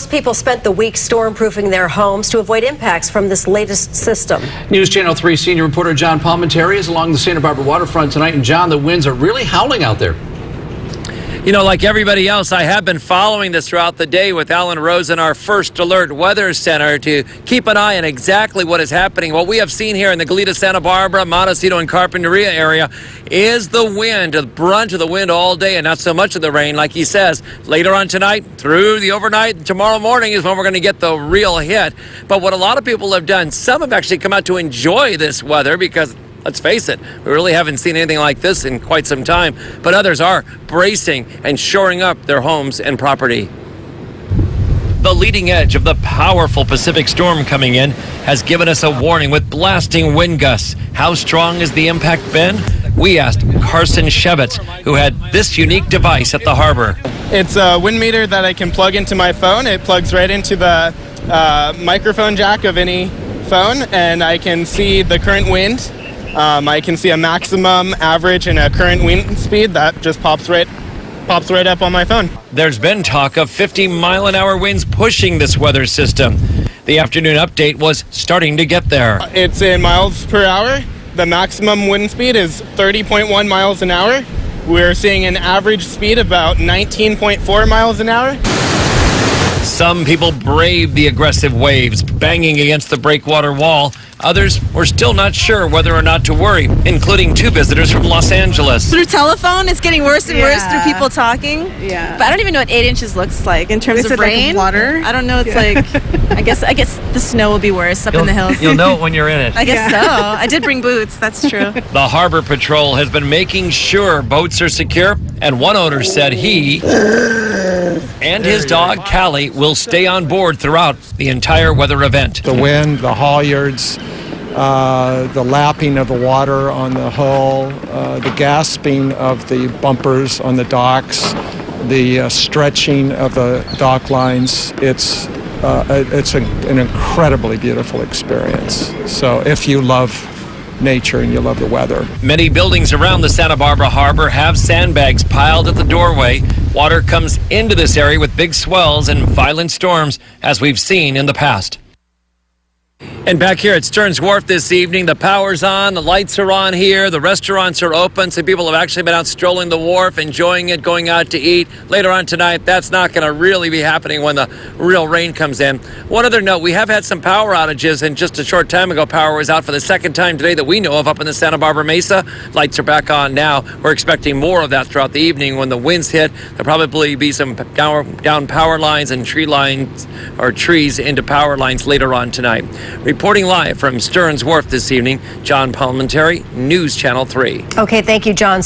Most people spent the week storm-proofing their homes to avoid impacts from this latest system. News Channel 3 senior reporter John Palmentary is along the Santa Barbara waterfront tonight. And John, the winds are really howling out there. You know, like everybody else, I have been following this throughout the day with Alan Rosen, our First Alert Weather Center, to keep an eye on exactly what is happening. What we have seen here in the Goleta, Santa Barbara, Montecito, and Carpinteria area is the wind, the brunt of the wind all day, and not so much of the rain. Like he says, later on tonight, through the overnight, tomorrow morning is when we're going to get the real hit. But what a lot of people have done, some have actually come out to enjoy this weather because, let's face it, we really haven't seen anything like this in quite some time. But others are bracing and shoring up their homes and property. The leading edge of the powerful Pacific storm coming in has given us a warning with blasting wind gusts. How strong has the impact been? We asked Carson Shevitz, who had this unique device at the harbor. It's a wind meter that I can plug into my phone. It plugs right into the microphone jack of any phone, and I can see the current wind. I can see a maximum, average, and a current wind speed that just pops right up on my phone. There's been talk of 50-mile-an-hour winds pushing this weather system. The afternoon update was starting to get there. It's in miles per hour. The maximum wind speed is 30.1 miles an hour. We're seeing an average speed of about 19.4 miles an hour. Some people braved the aggressive waves, banging against the breakwater wall. Others were still not sure whether or not to worry, including two visitors from Los Angeles. Through telephone, it's getting worse and worse through people talking. Yeah. But I don't even know what 8 inches looks like in terms of rain. Like water? I don't know. It's like, I guess the snow will be worse up in the hills. You'll know it when you're in it. I guess so. I did bring boots. That's true. The Harbor Patrol has been making sure boats are secure, and one owner said he and his dog, Callie, will stay on board throughout the entire weather event. The wind, the halyards, the lapping of the water on the hull, the gasping of the bumpers on the docks, the stretching of the dock lines. It's an incredibly beautiful experience. So if you love nature and you love the weather. Many buildings around the Santa Barbara harbor have sandbags piled at the doorway. Water comes into this area with big swells and violent storms, as we've seen in the past. And back here at Stearns Wharf this evening, the power's on, the lights are on here, the restaurants are open. Some people have actually been out strolling the wharf, enjoying it, going out to eat. Later on tonight, that's not going to really be happening when the real rain comes in. One other note, we have had some power outages, and just a short time ago, power was out for the second time today that we know of up in the Santa Barbara Mesa. Lights are back on now. We're expecting more of that throughout the evening. When the winds hit, there'll probably be some down power lines and tree lines or trees into power lines later on tonight. Reporting live from Stearns Wharf this evening, John Palmentary, News Channel 3. Okay, thank you, John.